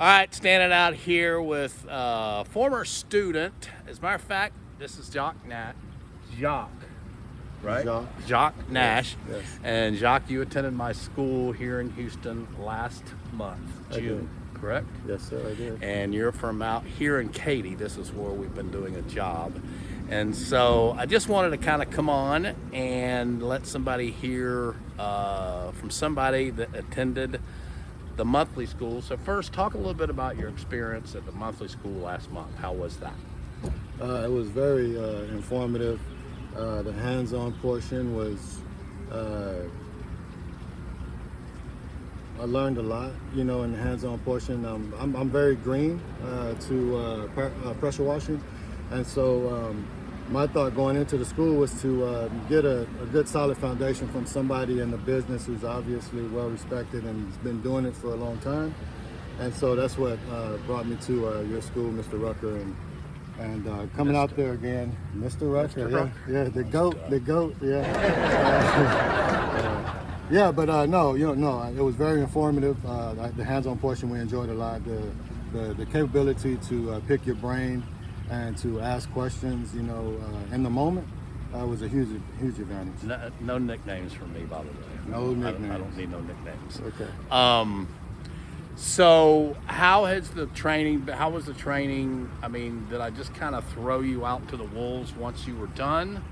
All right, standing out here with former student. As a matter of fact, this is Jacque, right? Jacque Nash. Yes. And Jacque, you attended my school here in Houston last month, June, correct? Yes, sir, I did. And you're from out here in Katy. This is where we've been doing a job. And so I just wanted to kind of come on and let somebody hear from somebody that attended the monthly school. So first, talk a little bit about your experience at the monthly school last month. How was that? It was very informative. The hands-on portion was, I learned a lot, in the hands-on portion. I'm very green to pressure washing. And so my thought going into the school was to get a good solid foundation from somebody in the business who's obviously well respected and has been doing it for a long time. And so that's what brought me to your school, Mr. Rucker, and coming out there again, Mr. Rucker, yeah, the goat, yeah. But no, it was very informative. The hands-on portion we enjoyed a lot. The capability to pick your brain and to ask questions, in the moment, was a huge advantage. No nicknames from me, by the way. No nicknames. I don't need no nicknames. Okay. So how was the training? I mean, did I just kind of throw you out to the wolves once you were done?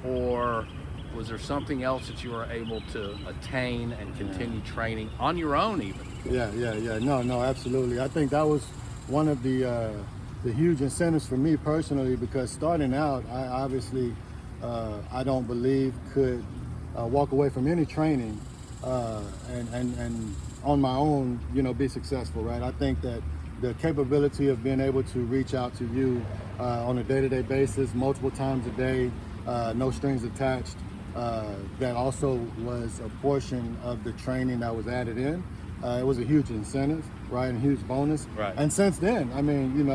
Or was there something else that you were able to attain and continue training on your own even? Yeah. No, absolutely. I think that was one of the huge incentives for me personally, because starting out, I obviously, I don't believe could walk away from any training and on my own, be successful, right? I think that the capability of being able to reach out to you on a day-to-day basis, multiple times a day, no strings attached, that also was a portion of the training that was added in. It was a huge incentive, right, and huge bonus. Right. And since then, I mean, you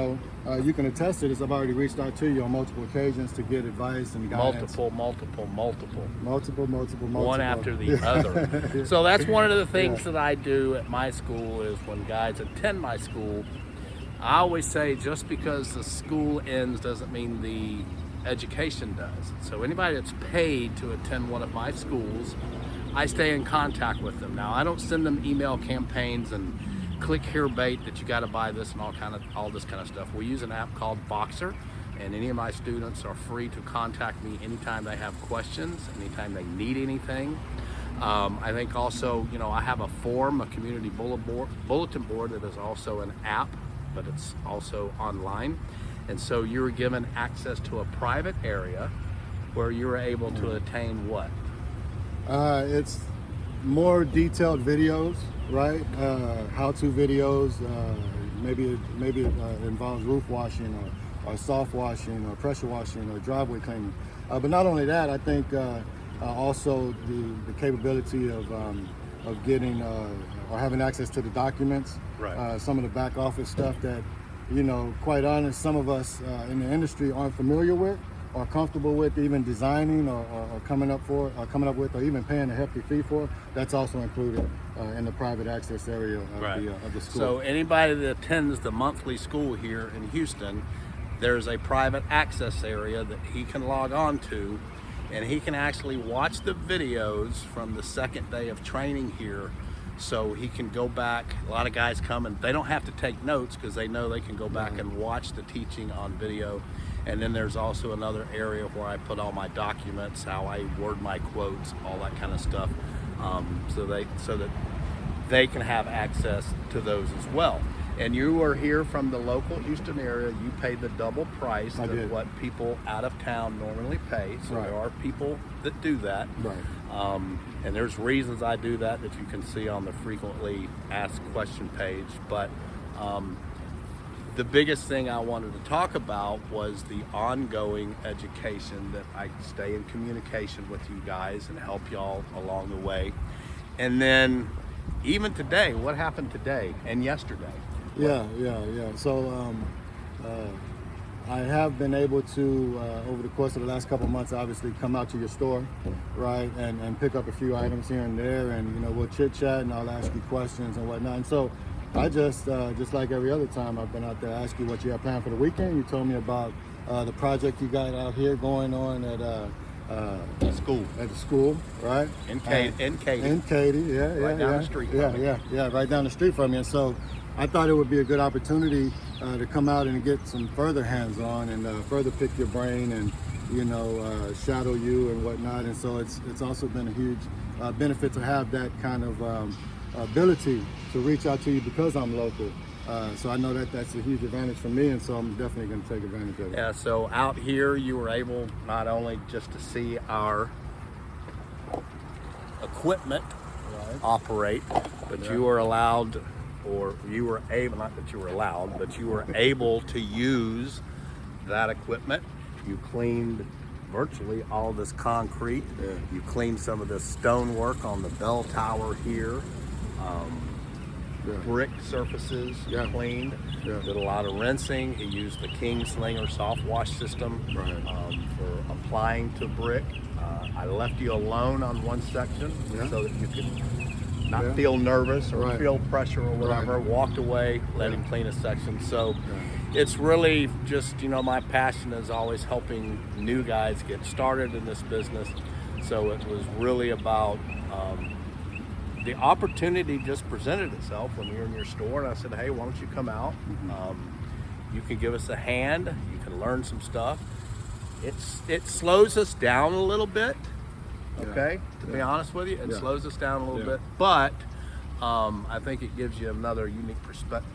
can attest to this. I've already reached out to you on multiple occasions to get advice and guidance. Multiple. One after the other. So that's one of the things that I do at my school is when guys attend my school, I always say just because the school ends doesn't mean the education does. So anybody that's paid to attend one of my schools, I stay in contact with them. Now, I don't send them email campaigns and click here bait that you got to buy this and all this kind of stuff. We use an app called Boxer, and any of my students are free to contact me anytime they have questions, anytime they need anything. I think also, I have a community bulletin board that is also an app, but it's also online. And so you were given access to a private area where you were able to attain what? It's more detailed videos, right? How-to videos. Maybe it involves roof washing or soft washing or pressure washing or driveway cleaning. But not only that, I think also the capability of getting or having access to the documents. Right. Some of the back office stuff that, quite honest, some of us in the industry aren't familiar with or comfortable with even designing or coming up with or even paying a hefty fee for. That's also included in the private access area of the school. So anybody that attends the monthly school here in Houston, there's a private access area that he can log on to, and he can actually watch the videos from the second day of training here. So he can go back. A lot of guys come and they don't have to take notes because they know they can go back and watch the teaching on video. And then there's also another area where I put all my documents, how I word my quotes, all that kind of stuff, so that they can have access to those as well. And you are here from the local Houston area. You pay the double price of what people out of town normally pay. So there are people that do that. Right. And there's reasons I do that you can see on the frequently asked question page. But the biggest thing I wanted to talk about was the ongoing education, that I stay in communication with you guys and help y'all along the way. And then even today, what happened today and yesterday? Yeah. So I have been able to, over the course of the last couple of months, obviously come out to your store, right, and pick up a few items here and there, and we'll chit chat and I'll ask you questions and whatnot. And so I just like every other time I've been out there, asked you what you have planned for the weekend. You told me about the project you got out here going on at School. At the school, right? In Katy. In Katy, yeah, Right down the street from me. Yeah, right down the street from you. And so I thought it would be a good opportunity to come out and get some further hands-on and further pick your brain and, you know, shadow you and whatnot. And so it's also been a huge benefit to have that kind of ability to reach out to you because I'm local. So I know that that's a huge advantage for me, and so I'm definitely going to take advantage of it. Yeah, so out here you were able not only just to see our equipment operate, but you were allowed, or you were able, not that you were allowed, but you were able to use that equipment. You cleaned virtually all this concrete. Yeah. You cleaned some of this stonework on the bell tower here. Brick surfaces cleaned. Yeah. Did a lot of rinsing. He used the Kingslinger Soft Wash System for applying to brick. I left you alone on one section so that you could not feel nervous or feel pressure or whatever. Walked away, let him clean a section. So it's really just, you know, my passion is always helping new guys get started in this business. So it was really about the opportunity just presented itself when we were in your store, and I said, hey, why don't you come out? You can give us a hand. You can learn some stuff. It slows us down a little bit, okay? To be honest with you, it slows us down a little bit, but I think it gives you another unique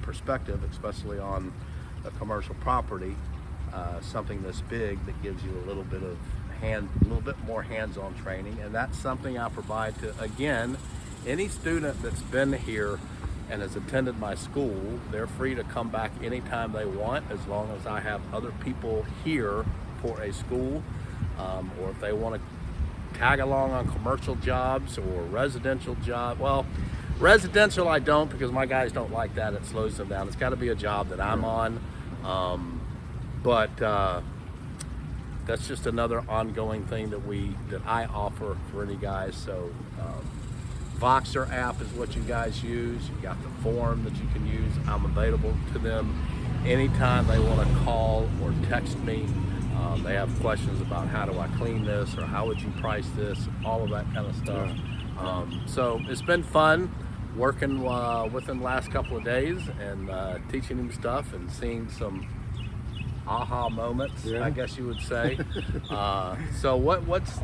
perspective, especially on a commercial property, something this big that gives you a little bit more hands-on training, and that's something I provide to, again, any student that's been here and has attended my school. They're free to come back anytime they want, as long as I have other people here for a school, or if they want to tag along on commercial jobs or residential job. Well, residential I don't, because my guys don't like that. It slows them down. It's got to be a job that I'm on, but that's just another ongoing thing that I offer for any guys. So Voxer app is what you guys use. You got the form that you can use. I'm available to them anytime they want to call or text me. They have questions about how do I clean this, or how would you price this, all of that kind of stuff. So it's been fun working with them the last couple of days and teaching them stuff and seeing some aha moments, I guess you would say. So what's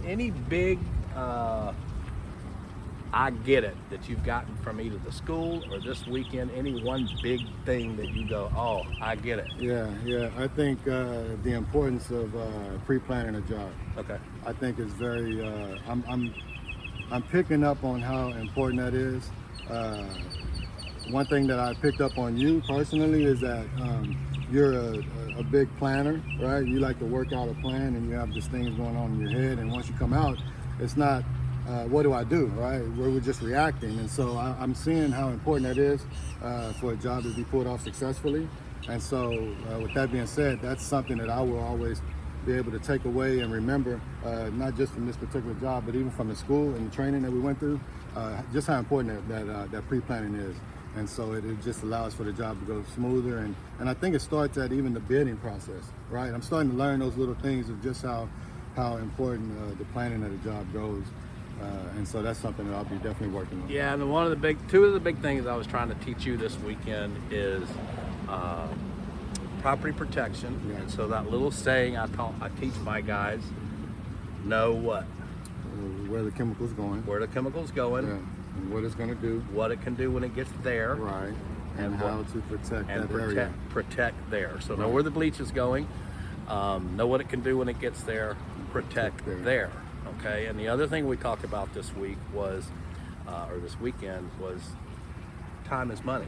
any big I get it that you've gotten from either the school or this weekend, any one big thing that you go, oh, I get it? Yeah. I think the importance of pre-planning a job. Okay. I think it's very. I'm picking up on how important that is. One thing that I picked up on you personally is that you're a big planner, right? You like to work out a plan, and you have these things going on in your head. And once you come out, it's not. What do I do, right? We're just reacting. And so I'm seeing how important that is for a job to be pulled off successfully. And so with that being said, that's something that I will always be able to take away and remember, not just from this particular job, but even from the school and the training that we went through, just how important that pre-planning is. And so it just allows for the job to go smoother. And I think it starts at even the bidding process, right? I'm starting to learn those little things of just how important the planning of the job goes. And so that's something that I'll be definitely working on. Yeah, and two of the big things I was trying to teach you this weekend is property protection. Yeah. And so that little saying I teach my guys, know what? Where the chemical's going. Where the chemical's going. Yeah. And what it's going to do. What it can do when it gets there. Right. And how to protect that area. Protect there. So know where the bleach is going. Know what it can do when it gets there. Protect there. Okay, and the other thing we talked about this week was, or this weekend was, time is money.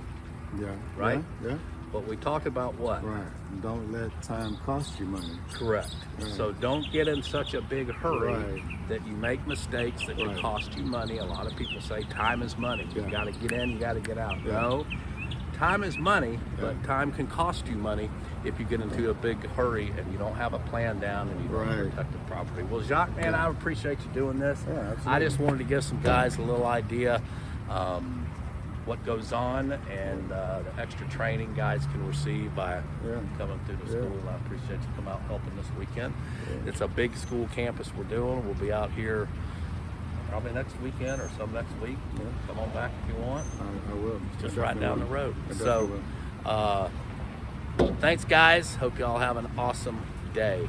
Yeah. Right? Yeah. But we talked about what? Right. Don't let time cost you money. Correct. Right. So don't get in such a big hurry that you make mistakes that can cost you money. A lot of people say time is money. You got to get in, you got to get out. No, time is money, but time can cost you money if you get into a big hurry and you don't have a plan down and you don't protect the property. Well, Jacque, man, I appreciate you doing this. Yeah, absolutely. I just wanted to give some guys a little idea. what goes on and the extra training guys can receive by coming through the school. I appreciate you coming out helping this weekend. It's a big school campus we're doing. We'll be out here probably next weekend or some next week. Come on back if you want. I will. Just right down the road. I So, thanks guys. Hope y'all have an awesome day.